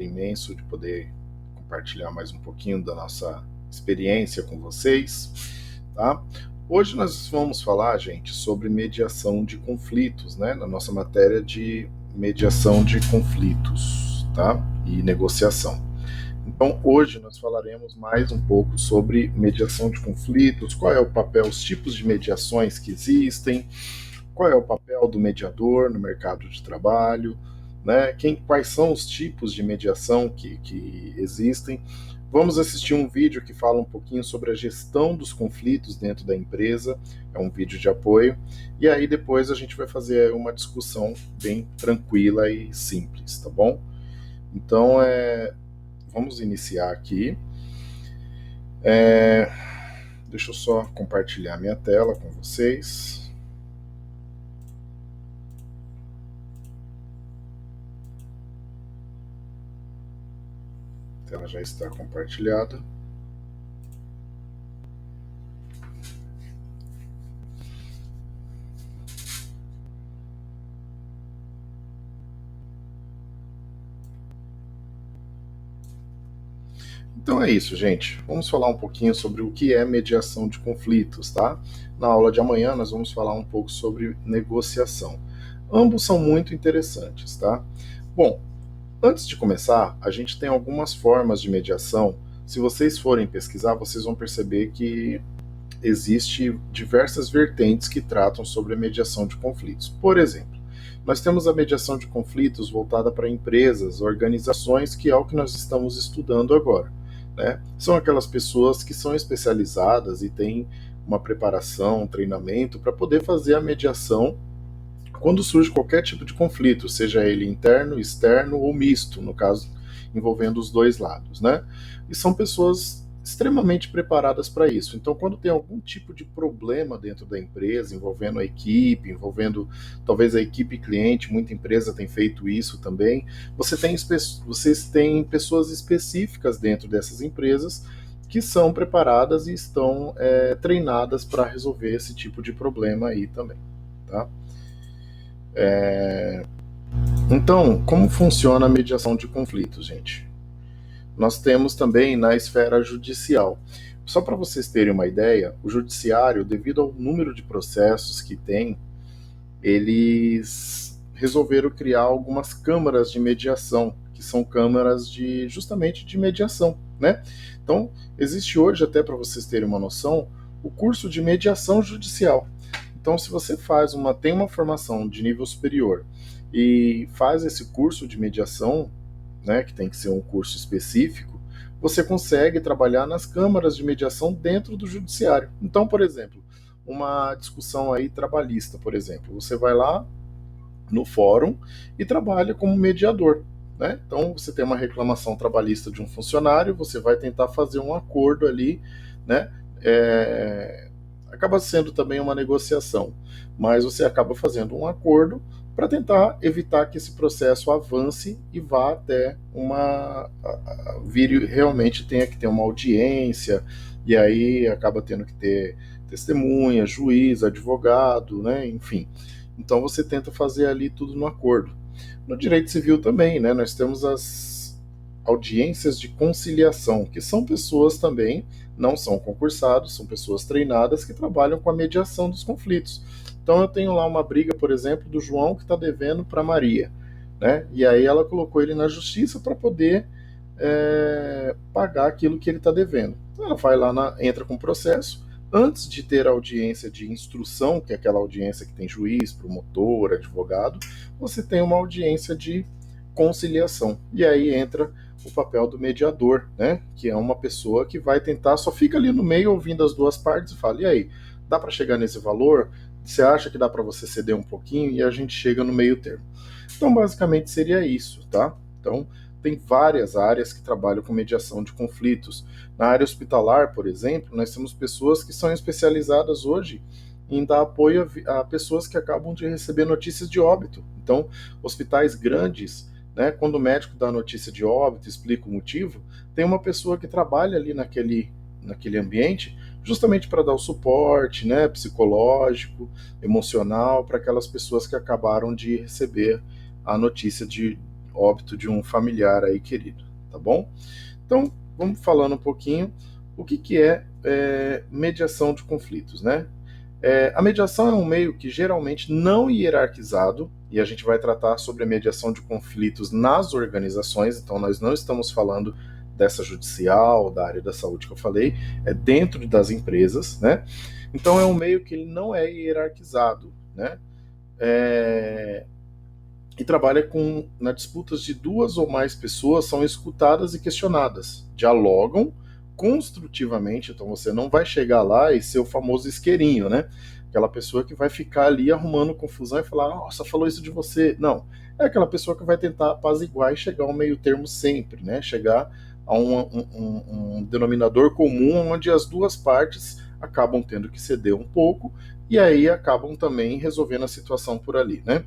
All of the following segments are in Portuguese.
imenso de poder compartilhar mais um pouquinho da nossa experiência com vocês, tá? Hoje nós vamos falar, gente, sobre mediação de conflitos, né? Na nossa matéria de mediação de conflitos, tá? E negociação. Então, hoje nós falaremos mais um pouco sobre mediação de conflitos, qual é o papel, os tipos de mediações que existem, qual é o papel do mediador no mercado de trabalho, né? Quais são os tipos de mediação que existem. Vamos assistir um vídeo que fala um pouquinho sobre a gestão dos conflitos dentro da empresa, é um vídeo de apoio, e aí depois a gente vai fazer uma discussão bem tranquila e simples, tá bom? Então, vamos iniciar aqui. Deixa eu só compartilhar minha tela com vocês. A tela já está compartilhada. Então é isso, gente. Vamos falar um pouquinho sobre o que é mediação de conflitos, tá? Na aula de amanhã nós vamos falar um pouco sobre negociação. Ambos são muito interessantes, tá? Bom, antes de começar, a gente tem algumas formas de mediação. Se vocês forem pesquisar, vocês vão perceber que existe diversas vertentes que tratam sobre a mediação de conflitos. Por exemplo, nós temos a mediação de conflitos voltada para empresas, organizações, que é o que nós estamos estudando agora, né? São aquelas pessoas que são especializadas e têm uma preparação, um treinamento para poder fazer a mediação quando surge qualquer tipo de conflito, seja ele interno, externo ou misto, no caso, envolvendo os dois lados, né? E são pessoas extremamente preparadas para isso. Então, quando tem algum tipo de problema dentro da empresa, envolvendo a equipe, envolvendo talvez a equipe cliente, muita empresa tem feito isso também, vocês têm pessoas específicas dentro dessas empresas que são preparadas e estão treinadas para resolver esse tipo de problema aí também, tá? Então, como funciona a mediação de conflitos, gente? Nós temos também na esfera judicial. Só para vocês terem uma ideia, o judiciário, devido ao número de processos que tem, eles resolveram criar algumas câmaras de mediação, que são câmaras justamente de mediação, né? Então, existe hoje, até para vocês terem uma noção, o curso de mediação judicial. Então, se você tem uma formação de nível superior e faz esse curso de mediação, né, que tem que ser um curso específico, você consegue trabalhar nas câmaras de mediação dentro do judiciário. Então, por exemplo, uma discussão aí trabalhista, por exemplo, você vai lá no fórum e trabalha como mediador, né? Então, você tem uma reclamação trabalhista de um funcionário, você vai tentar fazer um acordo ali, né? Acaba sendo também uma negociação, mas você acaba fazendo um acordo para tentar evitar que esse processo avance e vá até vire realmente tenha que ter uma audiência, e aí acaba tendo que ter testemunha, juiz, advogado, né? Enfim. Então você tenta fazer ali tudo no acordo. No direito civil também, né? Nós temos as audiências de conciliação, que são pessoas também, não são concursados, são pessoas treinadas que trabalham com a mediação dos conflitos. Então eu tenho lá uma briga, por exemplo, do João que está devendo para Maria, né? E aí ela colocou ele na justiça para poder pagar aquilo que ele está devendo. Então ela vai lá, entra com o processo. Antes de ter a audiência de instrução, que é aquela audiência que tem juiz, promotor, advogado, você tem uma audiência de conciliação. E aí entra o papel do mediador, né? Que é uma pessoa que vai tentar, só fica ali no meio ouvindo as duas partes e fala: e aí, dá para chegar nesse valor? Você acha que dá para você ceder um pouquinho? E a gente chega no meio termo. Então, basicamente seria isso, tá? Então, tem várias áreas que trabalham com mediação de conflitos. Na área hospitalar, por exemplo, nós temos pessoas que são especializadas hoje em dar apoio a pessoas que acabam de receber notícias de óbito. Então, hospitais grandes, né, quando o médico dá a notícia de óbito, explica o motivo, tem uma pessoa que trabalha ali naquele ambiente justamente para dar o suporte, né, psicológico, emocional, para aquelas pessoas que acabaram de receber a notícia óbito de um familiar aí querido, tá bom? Então, vamos falando um pouquinho o que é mediação de conflitos, né? A mediação é um meio que geralmente não hierarquizado, e a gente vai tratar sobre a mediação de conflitos nas organizações, então nós não estamos falando dessa judicial, da área da saúde que eu falei, é dentro das empresas, né? Então é um meio que ele não é hierarquizado, né? E trabalha nas disputas de duas ou mais pessoas são escutadas e questionadas, dialogam construtivamente, então você não vai chegar lá e ser o famoso isqueirinho, né? Aquela pessoa que vai ficar ali arrumando confusão e falar, nossa, falou isso de você. Não, é aquela pessoa que vai tentar apaziguar e chegar ao meio termo sempre, né? Chegar a um denominador comum onde as duas partes acabam tendo que ceder um pouco e aí acabam também resolvendo a situação por ali, né?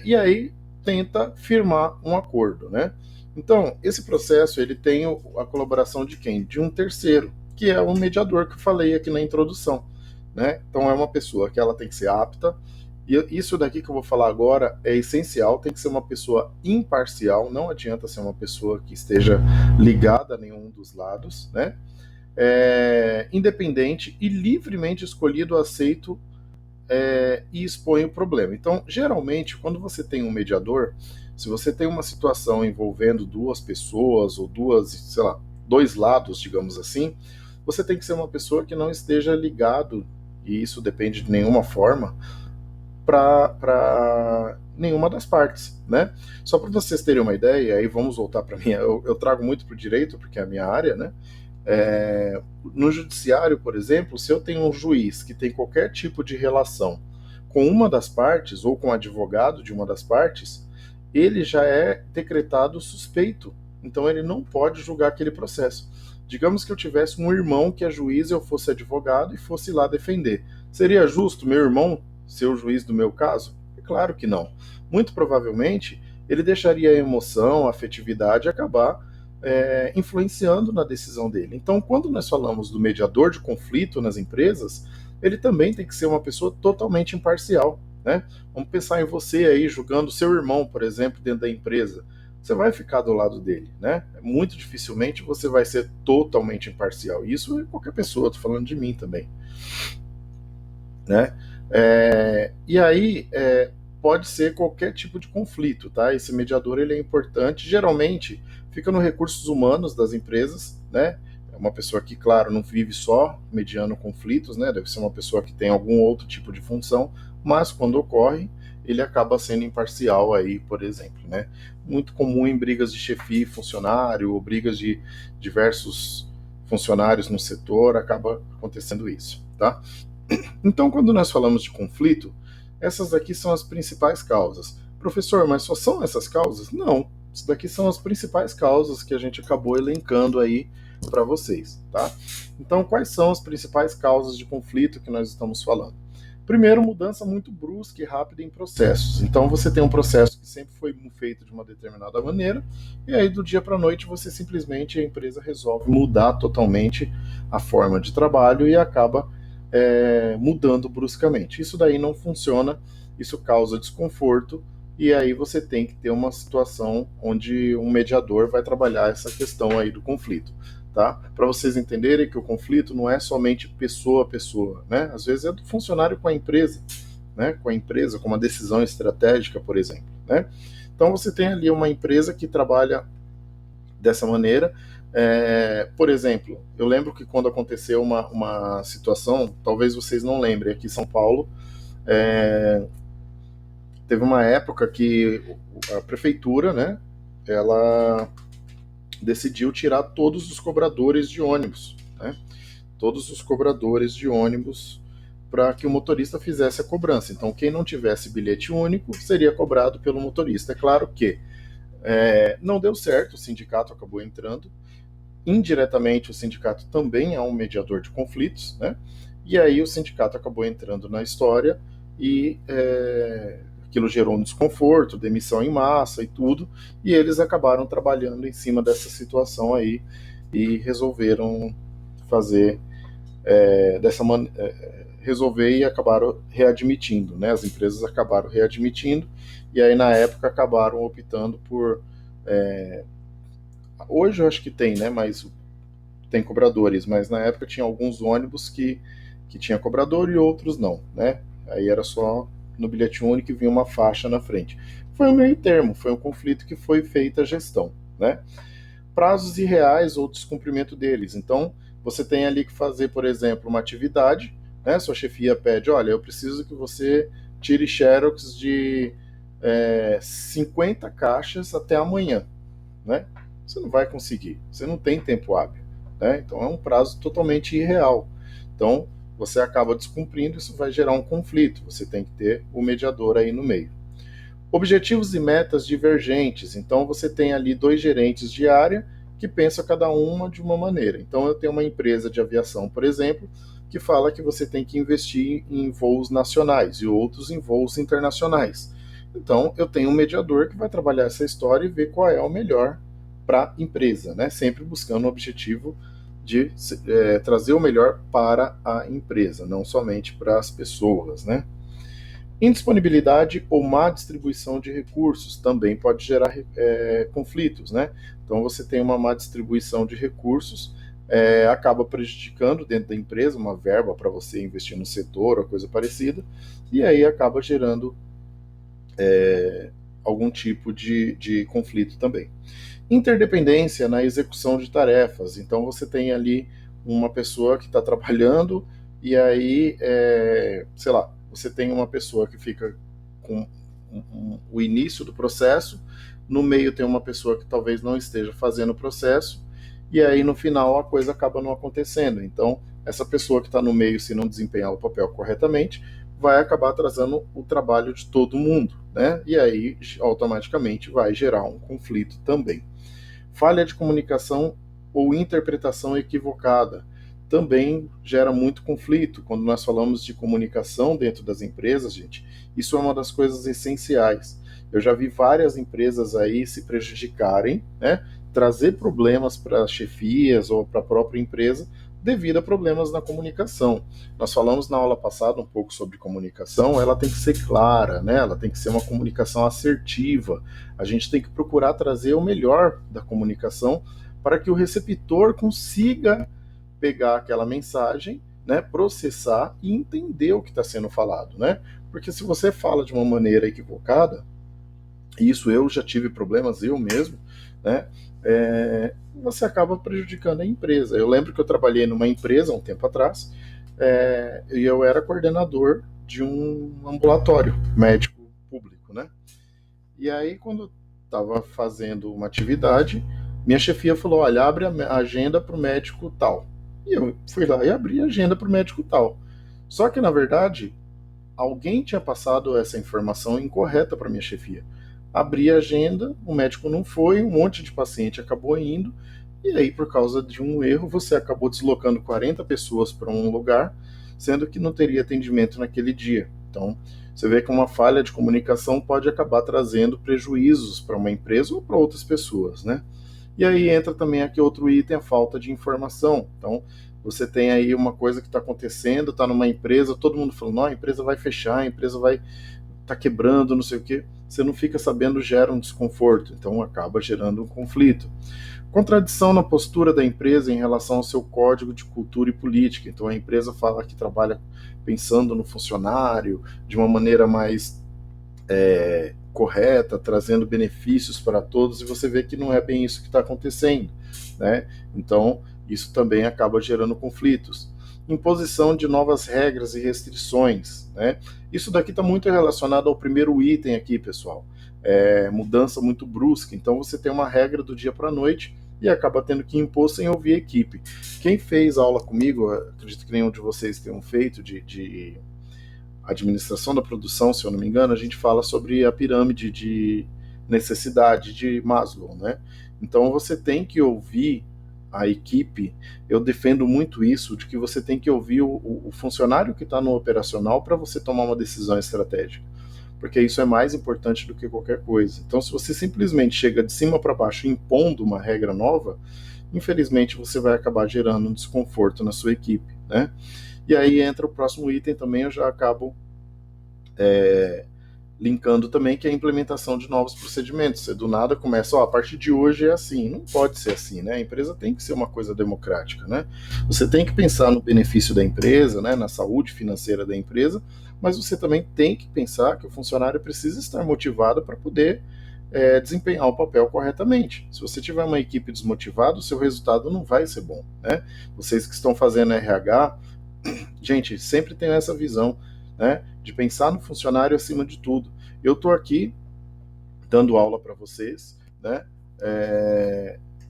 E aí tenta firmar um acordo, né? Então, esse processo ele tem a colaboração de quem? De um terceiro, que é o mediador que eu falei aqui na introdução, né? Então é uma pessoa que ela tem que ser apta, e isso daqui que eu vou falar agora é essencial, tem que ser uma pessoa imparcial, não adianta ser uma pessoa que esteja ligada a nenhum dos lados, né? Independente e livremente escolhido, aceito e expõe o problema. Então, geralmente, quando você tem um mediador, se você tem uma situação envolvendo duas pessoas ou duas, sei lá, dois lados, digamos assim, você tem que ser uma pessoa que não esteja ligado, e isso depende de nenhuma forma, para nenhuma das partes, né? Só para vocês terem uma ideia, aí vamos voltar para mim, eu trago muito para o direito, porque é a minha área, né? No judiciário, por exemplo, se eu tenho um juiz que tem qualquer tipo de relação com uma das partes ou com o advogado de uma das partes, ele já é decretado suspeito. Então ele não pode julgar aquele processo. Digamos que eu tivesse um irmão que é juiz, eu fosse advogado e fosse lá defender. Seria justo meu irmão ser o juiz do meu caso? É claro que não. Muito provavelmente ele deixaria a emoção, a afetividade acabar influenciando na decisão dele. Então, quando nós falamos do mediador de conflito nas empresas, ele também tem que ser uma pessoa totalmente imparcial, né? Vamos pensar em você aí julgando seu irmão, por exemplo, dentro da empresa. Você vai ficar do lado dele, né? Muito dificilmente você vai ser totalmente imparcial. Isso é qualquer pessoa, estou falando de mim também, né? E aí pode ser qualquer tipo de conflito, tá? Esse mediador ele é importante. Geralmente fica nos recursos humanos das empresas, né? É uma pessoa que, claro, não vive só mediando conflitos, né? Deve ser uma pessoa que tem algum outro tipo de função, mas quando ocorre, ele acaba sendo imparcial aí, por exemplo, né? Muito comum em brigas de chefia e funcionário, ou brigas de diversos funcionários no setor, acaba acontecendo isso, tá? Então, quando nós falamos de conflito, essas aqui são as principais causas. Professor, mas só são essas causas? Não. Isso daqui são as principais causas que a gente acabou elencando aí para vocês, tá? Então, quais são as principais causas de conflito que nós estamos falando? Primeiro, mudança muito brusca e rápida em processos. Então, você tem um processo que sempre foi feito de uma determinada maneira, e aí do dia para a noite você simplesmente, a empresa resolve mudar totalmente a forma de trabalho e acaba mudando bruscamente. Isso daí não funciona, isso causa desconforto, e aí você tem que ter uma situação onde um mediador vai trabalhar essa questão aí do conflito, tá? Para vocês entenderem que o conflito não é somente pessoa a pessoa, né? Às vezes é do funcionário com a empresa, né? Com a empresa, com uma decisão estratégica, por exemplo, né? Então você tem ali uma empresa que trabalha dessa maneira. Por exemplo, eu lembro que quando aconteceu uma situação, talvez vocês não lembrem, aqui em São Paulo, teve uma época que a prefeitura, né, ela decidiu tirar todos os cobradores de ônibus, né, todos os cobradores de ônibus para que o motorista fizesse a cobrança. Então, quem não tivesse bilhete único seria cobrado pelo motorista. É claro que não deu certo, o sindicato acabou entrando. Indiretamente, o sindicato também é um mediador de conflitos, né? E aí o sindicato acabou entrando na história e aquilo gerou um desconforto, demissão em massa e tudo, e eles acabaram trabalhando em cima dessa situação aí e resolveram fazer resolver e acabaram readmitindo, né? As empresas acabaram readmitindo e aí na época acabaram optando por hoje eu acho que tem, né? Mas tem cobradores, mas na época tinha alguns ônibus que tinha cobrador e outros não, né? Aí era só no bilhete único e vinha uma faixa na frente. Foi um meio termo, foi um conflito que foi feita a gestão, né? Prazos irreais ou descumprimento deles. Então, você tem ali que fazer, por exemplo, uma atividade, né? Sua chefia pede, olha, eu preciso que você tire xerox de 50 caixas até amanhã, né? Você não vai conseguir, você não tem tempo hábil, né? Então é um prazo totalmente irreal. Então você acaba descumprindo, isso vai gerar um conflito. Você tem que ter o mediador aí no meio. Objetivos e metas divergentes. Então você tem ali dois gerentes de área que pensam cada uma de uma maneira. Então eu tenho uma empresa de aviação, por exemplo, que fala que você tem que investir em voos nacionais e outros em voos internacionais. Então eu tenho um mediador que vai trabalhar essa história e ver qual é o melhor para a empresa, né? Sempre buscando o objetivo de trazer o melhor para a empresa, não somente para as pessoas, né? Indisponibilidade ou má distribuição de recursos também pode gerar conflitos, né? Então você tem uma má distribuição de recursos, acaba prejudicando dentro da empresa uma verba para você investir no setor ou coisa parecida, e aí acaba gerando algum tipo de conflito também. Interdependência na execução de tarefas. Então você tem ali uma pessoa que está trabalhando e aí, sei lá, você tem uma pessoa que fica com o início do processo, no meio tem uma pessoa que talvez não esteja fazendo o processo, e aí no final a coisa acaba não acontecendo. Então, essa pessoa que está no meio, se não desempenhar o papel corretamente, vai acabar atrasando o trabalho de todo mundo, né? E aí automaticamente vai gerar um conflito também. Falha de comunicação ou interpretação equivocada também gera muito conflito. Quando nós falamos de comunicação dentro das empresas, gente, isso é uma das coisas essenciais. Eu já vi várias empresas aí se prejudicarem, né, trazer problemas para as chefias ou para a própria empresa devido a problemas na comunicação. Nós falamos na aula passada um pouco sobre comunicação, ela tem que ser clara, né? Ela tem que ser uma comunicação assertiva. A gente tem que procurar trazer o melhor da comunicação para que o receptor consiga pegar aquela mensagem, né, processar e entender o que está sendo falado, né? Porque se você fala de uma maneira equivocada, isso eu já tive problemas eu mesmo, né? Você acaba prejudicando a empresa. Eu lembro que eu trabalhei numa empresa um tempo atrás e eu era coordenador de um ambulatório médico público, né? E aí quando estava fazendo uma atividade, minha chefia falou, olha, abre a agenda para o médico tal. E eu fui lá e abri a agenda para o médico tal. Só que na verdade alguém tinha passado essa informação incorreta para minha chefia. Abri a agenda, o médico não foi, um monte de paciente acabou indo, e aí, por causa de um erro, você acabou deslocando 40 pessoas para um lugar, sendo que não teria atendimento naquele dia. Então, você vê que uma falha de comunicação pode acabar trazendo prejuízos para uma empresa ou para outras pessoas, né? E aí entra também aqui outro item, a falta de informação. Então, você tem aí uma coisa que está acontecendo, está numa empresa, todo mundo falando, não, a empresa vai fechar, a empresa vai tá quebrando, não sei o que, você não fica sabendo, gera um desconforto, então acaba gerando um conflito. Contradição na postura da empresa em relação ao seu código de cultura e política. Então a empresa fala que trabalha pensando no funcionário de uma maneira mais correta, trazendo benefícios para todos, e você vê que não é bem isso que está acontecendo, né? Então isso também acaba gerando conflitos. Imposição de novas regras e restrições, né? Isso daqui está muito relacionado ao primeiro item aqui, pessoal. Mudança muito brusca. Então você tem uma regra do dia para a noite e acaba tendo que impor sem ouvir a equipe. Quem fez aula comigo, acredito que nenhum de vocês tenham feito de administração da produção, se eu não me engano, a gente fala sobre a pirâmide de necessidade de Maslow, né? Então você tem que ouvir a equipe. Eu defendo muito isso, de que você tem que ouvir o funcionário que está no operacional para você tomar uma decisão estratégica, porque isso é mais importante do que qualquer coisa. Então, se você simplesmente chega de cima para baixo impondo uma regra nova, infelizmente você vai acabar gerando um desconforto na sua equipe, né? E aí entra o próximo item também, eu já acabo linkando também, que é a implementação de novos procedimentos. Você do nada começa, a partir de hoje é assim. Não pode ser assim, né? A empresa tem que ser uma coisa democrática, né? Você tem que pensar no benefício da empresa, né? Na saúde financeira da empresa, mas você também tem que pensar que o funcionário precisa estar motivado para poder desempenhar o papel corretamente. Se você tiver uma equipe desmotivada, o seu resultado não vai ser bom, né? Vocês que estão fazendo RH, gente, sempre tenham essa visão, né, de pensar no funcionário acima de tudo. Eu estou aqui dando aula para vocês, né?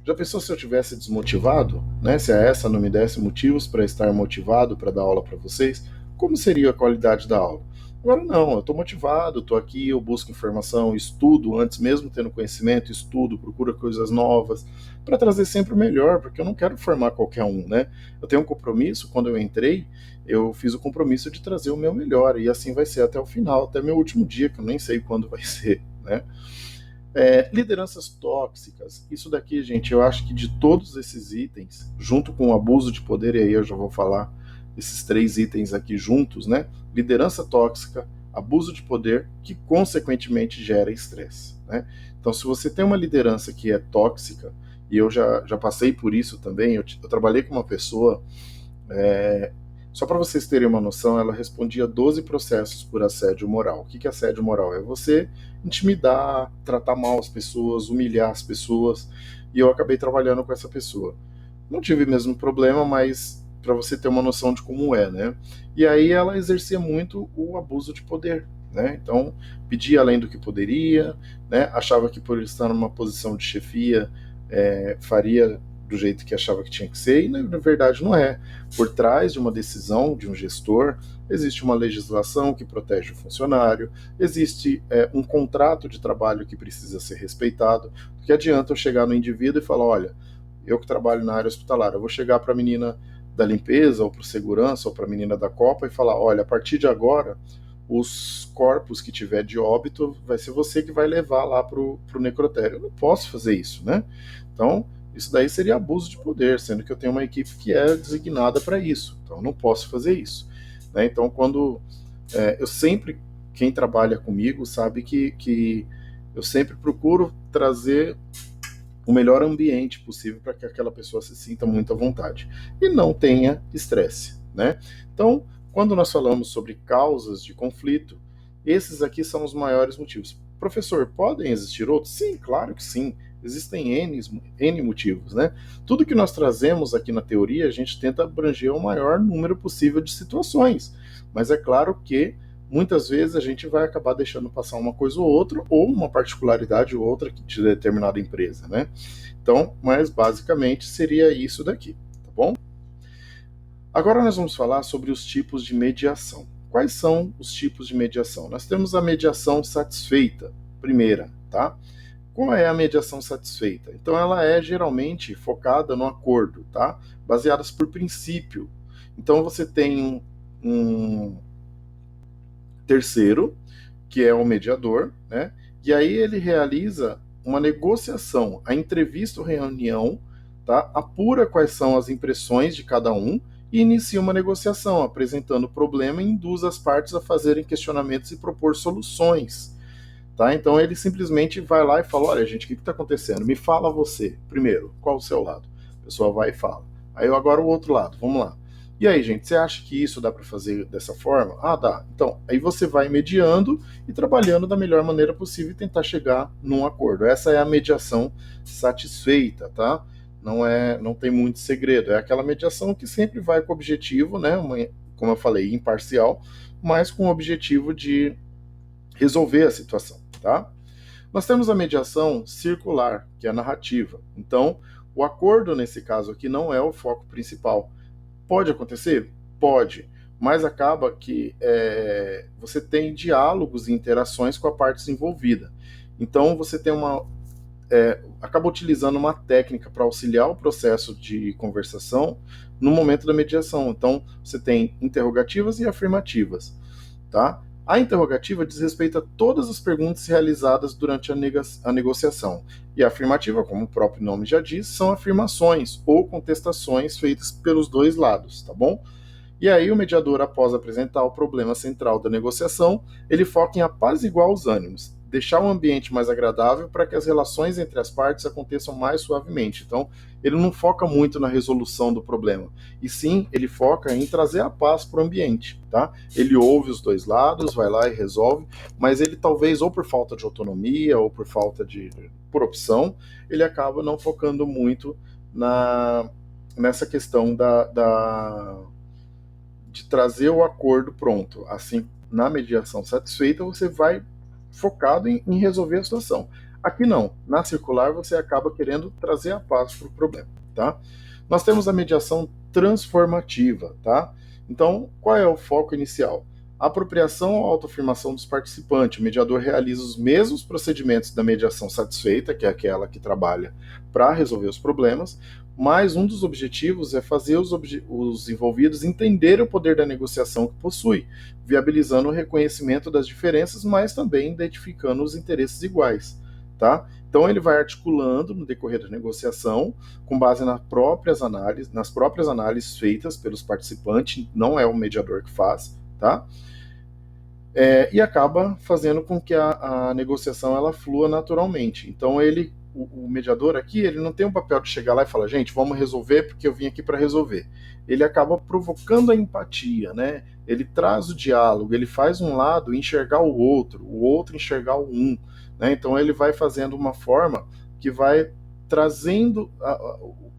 Já pensou se eu tivesse desmotivado, né? Se a essa não me desse motivos para estar motivado para dar aula para vocês, como seria a qualidade da aula? Agora não, eu estou motivado, estou aqui, eu busco informação, estudo, antes mesmo tendo conhecimento, estudo, procuro coisas novas, para trazer sempre o melhor, porque eu não quero formar qualquer um, né? Eu tenho um compromisso, quando eu entrei, eu fiz o compromisso de trazer o meu melhor, e assim vai ser até o final, até meu último dia, que eu nem sei quando vai ser, né? Lideranças tóxicas, isso daqui, gente, eu acho que de todos esses itens, junto com o abuso de poder, e aí eu já vou falar esses 3 itens aqui juntos, né? Liderança tóxica, abuso de poder, que consequentemente gera estresse, né? Então, se você tem uma liderança que é tóxica, e eu já passei por isso também, eu trabalhei com uma pessoa, só para vocês terem uma noção, ela respondia 12 processos por assédio moral. O que é assédio moral? É você intimidar, tratar mal as pessoas, humilhar as pessoas, e eu acabei trabalhando com essa pessoa. Não tive o mesmo problema, mas para você ter uma noção de como é, né? E aí ela exercia muito o abuso de poder, né? Então, pedia além do que poderia, né? Achava que por estar numa posição de chefia, faria do jeito que achava que tinha que ser, e na verdade não é. Por trás de uma decisão de um gestor, existe uma legislação que protege o funcionário, existe um contrato de trabalho que precisa ser respeitado. Porque adianta eu chegar no indivíduo e falar, olha, eu que trabalho na área hospitalar, eu vou chegar para a menina da limpeza, ou para o segurança, ou para a menina da copa e falar, olha, a partir de agora, os corpos que tiver de óbito, vai ser você que vai levar lá para o necrotério. Eu não posso fazer isso, né? Então, isso daí seria abuso de poder, sendo que eu tenho uma equipe que é designada para isso. Então, eu não posso fazer isso, né? Então, quando eu sempre, quem trabalha comigo sabe que eu sempre procuro trazer o melhor ambiente possível para que aquela pessoa se sinta muito à vontade e não tenha estresse, né? Então, quando nós falamos sobre causas de conflito, esses aqui são os maiores motivos. Professor, podem existir outros? Sim, claro que sim. Existem N motivos, né? Tudo que nós trazemos aqui na teoria, a gente tenta abranger o maior número possível de situações. Mas é claro que muitas vezes a gente vai acabar deixando passar uma coisa ou outra, ou uma particularidade ou outra de determinada empresa, né? Então, mas basicamente seria isso daqui, tá bom? Agora nós vamos falar sobre os tipos de mediação. Quais são os tipos de mediação? Nós temos a mediação satisfeita, primeira, tá? Qual é a mediação satisfeita? Então ela é geralmente focada no acordo, tá? Baseadas por princípio. Então você tem um terceiro, que é o mediador, né? E aí ele realiza uma negociação, a entrevista ou reunião, tá? Apura quais são as impressões de cada um e inicia uma negociação, apresentando o problema e induz as partes a fazerem questionamentos e propor soluções. Tá? Então ele simplesmente vai lá e fala, olha gente, o que está acontecendo? Me fala você, primeiro, qual o seu lado? A pessoa vai e fala. Aí agora o outro lado, vamos lá. E aí, gente, você acha que isso dá para fazer dessa forma? Ah, dá. Então, aí você vai mediando e trabalhando da melhor maneira possível e tentar chegar num acordo. Essa é a mediação satisfeita, tá? Não tem muito segredo. É aquela mediação que sempre vai com o objetivo, né? Como eu falei, imparcial, mas com o objetivo de resolver a situação, tá? Nós temos a mediação circular, que é a narrativa. Então, o acordo nesse caso aqui não é o foco principal. Pode acontecer? Pode, mas acaba que você tem diálogos e interações com a parte envolvida. Então, você tem acaba utilizando uma técnica para auxiliar o processo de conversação no momento da mediação. Então, você tem interrogativas e afirmativas, tá? A interrogativa diz respeito a todas as perguntas realizadas durante a negociação. E a afirmativa, como o próprio nome já diz, são afirmações ou contestações feitas pelos dois lados, tá bom? E aí o mediador, após apresentar o problema central da negociação, ele foca em apaziguar os ânimos, deixar o ambiente mais agradável para que as relações entre as partes aconteçam mais suavemente. Então, ele não foca muito na resolução do problema, e sim ele foca em trazer a paz para o ambiente, tá? Ele ouve os dois lados, vai lá e resolve, mas ele talvez, ou por falta de autonomia, ou por opção, ele acaba não focando muito nessa questão de trazer o acordo pronto. Assim, na mediação satisfeita, você vai focado em resolver a situação. Aqui não. Na circular, você acaba querendo trazer a paz para o problema, tá? Nós temos a mediação transformativa, tá? Então, qual é o foco inicial? A apropriação ou autoafirmação dos participantes. O mediador realiza os mesmos procedimentos da mediação satisfeita, que é aquela que trabalha para resolver os problemas, mas um dos objetivos é fazer os envolvidos entenderem o poder da negociação que possui, viabilizando o reconhecimento das diferenças, mas também identificando os interesses iguais, tá? Então ele vai articulando no decorrer da negociação, com base nas próprias análises feitas pelos participantes, não é o mediador que faz, tá? E acaba fazendo com que a negociação ela flua naturalmente. Então o mediador aqui, ele não tem um papel de chegar lá e falar, gente, vamos resolver porque eu vim aqui para resolver. Ele acaba provocando a empatia, né? Ele traz o diálogo, ele faz um lado enxergar o outro enxergar o um, né? Então ele vai fazendo uma forma que vai trazendo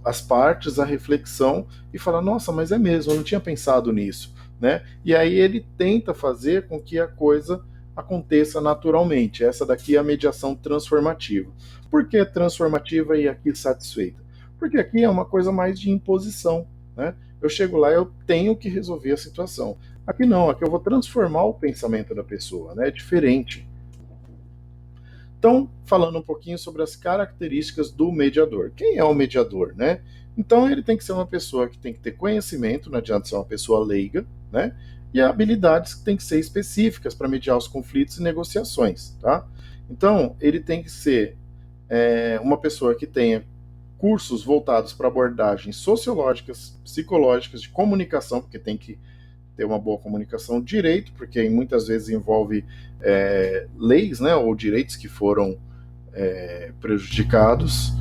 as partes, a reflexão e falar, nossa, mas é mesmo, eu não tinha pensado nisso, né? E aí ele tenta fazer com que a coisa aconteça naturalmente. Essa daqui é a mediação transformativa. Por que transformativa e aqui satisfeita? Porque aqui é uma coisa mais de imposição, né? Eu chego lá, eu tenho que resolver a situação. Aqui não, aqui eu vou transformar o pensamento da pessoa, né? É diferente. Então, falando um pouquinho sobre as características do mediador. Quem é o mediador, né? Então, ele tem que ser uma pessoa que tem que ter conhecimento, não adianta ser uma pessoa leiga, né? E habilidades que têm que ser específicas para mediar os conflitos e negociações, tá? Então, ele tem que ser uma pessoa que tenha cursos voltados para abordagens sociológicas, psicológicas, de comunicação, porque tem que ter uma boa comunicação, direito, porque muitas vezes envolve leis, né, ou direitos que foram prejudicados,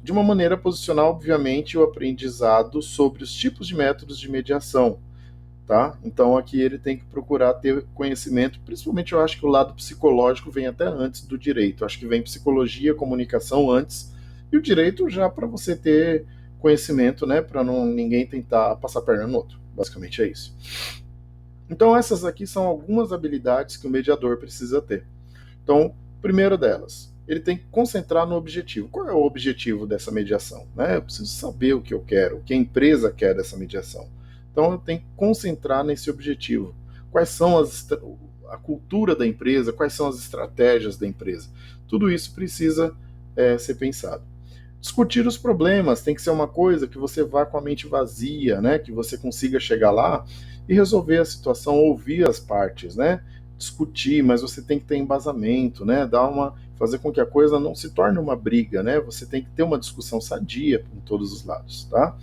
de uma maneira a posicionar, obviamente, o aprendizado sobre os tipos de métodos de mediação, tá? Então aqui ele tem que procurar ter conhecimento, principalmente eu acho que o lado psicológico vem até antes do direito, acho que vem psicologia, comunicação antes, e o direito já para você ter conhecimento, né, para não ninguém tentar passar a perna no outro, basicamente é isso. Então essas aqui são algumas habilidades que o mediador precisa ter. Então, primeiro delas, ele tem que concentrar no objetivo. Qual é o objetivo dessa mediação? Né? Eu preciso saber o que eu quero, o que a empresa quer dessa mediação. Então, eu tenho que concentrar nesse objetivo. Quais são a cultura da empresa, quais são as estratégias da empresa. Tudo isso precisa ser pensado. Discutir os problemas tem que ser uma coisa que você vá com a mente vazia, né? Que você consiga chegar lá e resolver a situação, ouvir as partes, né? Discutir, mas você tem que ter embasamento, né? Fazer com que a coisa não se torne uma briga, né? Você tem que ter uma discussão sadia em todos os lados, tá?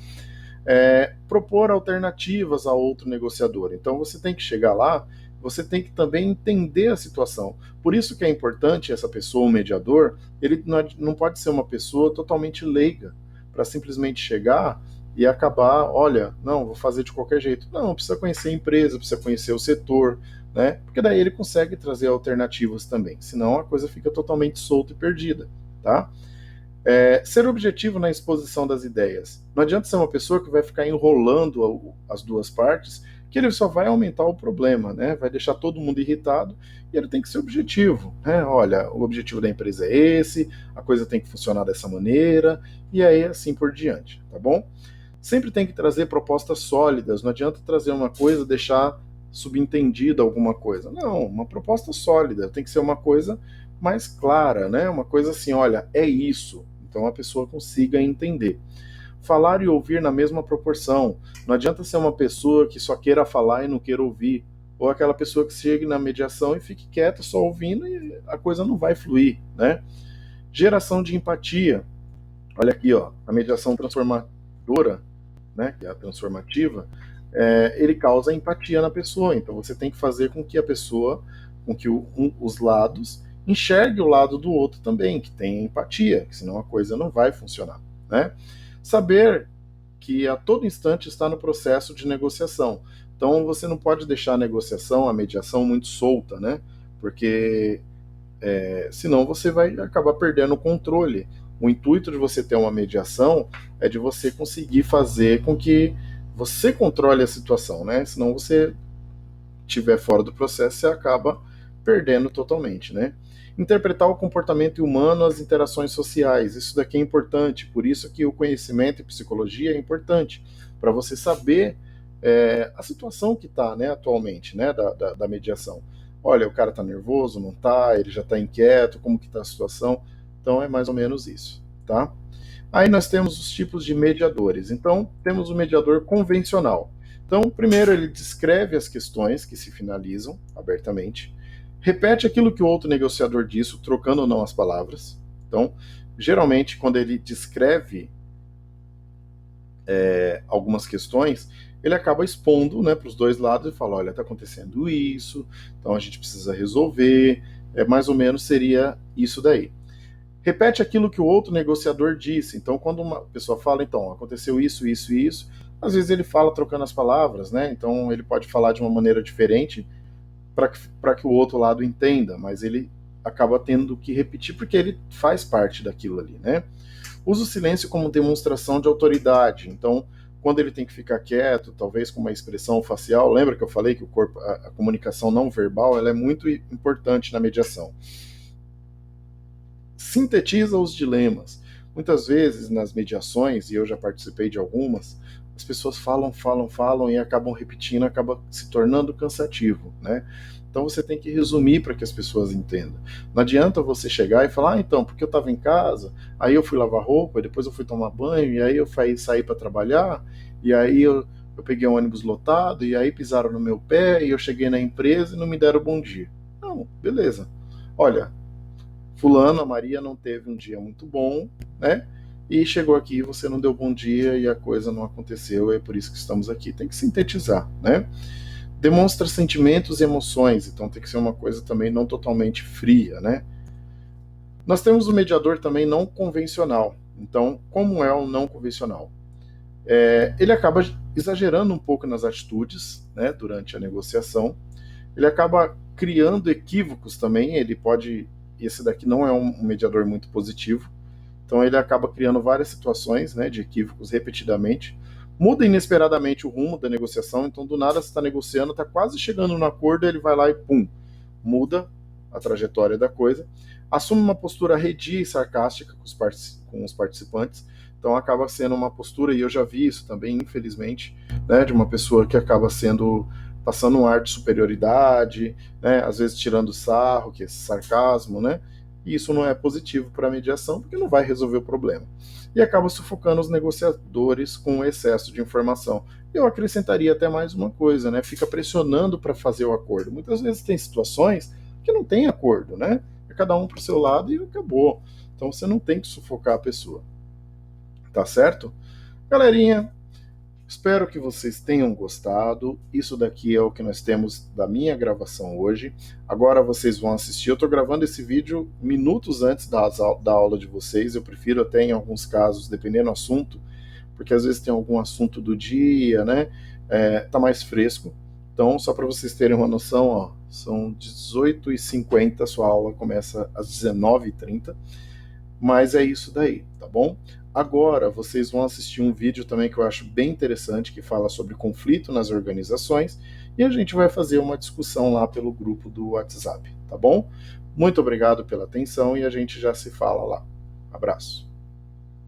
Propor alternativas a outro negociador. Então você tem que chegar lá, você tem que também entender a situação. Por isso que é importante essa pessoa, o mediador, ele não pode ser uma pessoa totalmente leiga, para simplesmente chegar e acabar, olha, não, vou fazer de qualquer jeito. Não, precisa conhecer a empresa, precisa conhecer o setor, né? Porque daí ele consegue trazer alternativas também, senão a coisa fica totalmente solta e perdida, tá? Ser objetivo na exposição das ideias. Não adianta ser uma pessoa que vai ficar enrolando as duas partes, que ele só vai aumentar o problema, né? Vai deixar todo mundo irritado e ele tem que ser objetivo, né? Olha, o objetivo da empresa é esse, a coisa tem que funcionar dessa maneira e aí assim por diante, tá bom? Sempre tem que trazer propostas sólidas, não adianta trazer uma coisa e deixar subentendida alguma coisa. Não, uma proposta sólida, tem que ser uma coisa mais clara, né? Uma coisa assim, olha, é isso. Então a pessoa consiga entender. Falar e ouvir na mesma proporção. Não adianta ser uma pessoa que só queira falar e não queira ouvir. Ou aquela pessoa que chegue na mediação e fique quieta só ouvindo e a coisa não vai fluir, né? Geração de empatia. Olha aqui, ó, a mediação transformadora né, que é a transformativa, ele causa empatia na pessoa. Então você tem que fazer com que a pessoa, com que os lados enxergue o lado do outro também, que tenha empatia, senão a coisa não vai funcionar, né? Saber que a todo instante está no processo de negociação. Então você não pode deixar a negociação, a mediação muito solta, né? Porque senão você vai acabar perdendo o controle. O intuito de você ter uma mediação é de você conseguir fazer com que você controle a situação, né? Senão você estiver fora do processo, você acaba perdendo totalmente, né? Interpretar o comportamento humano, as interações sociais, isso daqui é importante, por isso que o conhecimento em psicologia é importante, para você saber a situação que está, né, atualmente, né, da mediação. Olha, o cara está nervoso, não está, ele já está inquieto, como que está a situação, então é mais ou menos isso, tá? Aí nós temos os tipos de mediadores. Então, temos o mediador convencional. Então, primeiro ele descreve as questões que se finalizam abertamente, repete aquilo que o outro negociador disse, trocando ou não as palavras. Então, geralmente, quando ele descreve algumas questões, ele acaba expondo, né, para os dois lados e fala: olha, está acontecendo isso, então a gente precisa resolver. Mais ou menos seria isso daí. Repete aquilo que o outro negociador disse. Então, quando uma pessoa fala, então, aconteceu isso, isso e isso, às vezes ele fala trocando as palavras, né? Então, ele pode falar de uma maneira diferente para que o outro lado entenda, mas ele acaba tendo que repetir porque ele faz parte daquilo ali, né? Usa o silêncio como demonstração de autoridade. Então, quando ele tem que ficar quieto, talvez com uma expressão facial, lembra que eu falei que o corpo, a comunicação não verbal, ela é muito importante na mediação. Sintetiza os dilemas. Muitas vezes nas mediações, e eu já participei de algumas, as pessoas falam, falam, falam e acabam repetindo, acaba se tornando cansativo, né? Então você tem que resumir para que as pessoas entendam. Não adianta você chegar e falar: então, porque eu estava em casa, aí eu fui lavar roupa, depois eu fui tomar banho, e aí eu saí para trabalhar, e aí eu peguei um ônibus lotado, e aí pisaram no meu pé, e eu cheguei na empresa e não me deram bom dia. Não, beleza. Olha, fulano, a Maria não teve um dia muito bom, né? E chegou aqui, você não deu bom dia e a coisa não aconteceu, é por isso que estamos aqui. Tem que sintetizar, né? Demonstra sentimentos e emoções, então tem que ser uma coisa também não totalmente fria, né? Nós temos o mediador também não convencional. Então, como é o não convencional? Ele acaba exagerando um pouco nas atitudes, né, durante a negociação. Ele acaba criando equívocos também. Esse daqui não é um mediador muito positivo. Então ele acaba criando várias situações, né, de equívocos repetidamente. Muda inesperadamente o rumo da negociação. Então do nada você está negociando, está quase chegando no acordo, ele vai lá e pum, muda a trajetória da coisa. Assume uma postura arredia e sarcástica com os participantes. Então acaba sendo uma postura, e eu já vi isso também, infelizmente, né, de uma pessoa que acaba passando um ar de superioridade, né, às vezes tirando sarro, que é esse sarcasmo, né? E isso não é positivo para a mediação, porque não vai resolver o problema. E acaba sufocando os negociadores com excesso de informação. Eu acrescentaria até mais uma coisa, né? Fica pressionando para fazer o acordo. Muitas vezes tem situações que não tem acordo, né? É cada um para o seu lado e acabou. Então você não tem que sufocar a pessoa. Tá certo? Galerinha, espero que vocês tenham gostado. Isso daqui é o que nós temos da minha gravação hoje. Agora vocês vão assistir. Eu estou gravando esse vídeo minutos antes da aula de vocês. Eu prefiro até, em alguns casos, dependendo do assunto, porque às vezes tem algum assunto do dia, né? Tá mais fresco. Então, só para vocês terem uma noção, ó, são 18h50, sua aula começa às 19h30. Mas é isso daí, tá bom? Agora vocês vão assistir um vídeo também que eu acho bem interessante, que fala sobre conflito nas organizações, e a gente vai fazer uma discussão lá pelo grupo do WhatsApp, tá bom? Muito obrigado pela atenção e a gente já se fala lá. Abraço.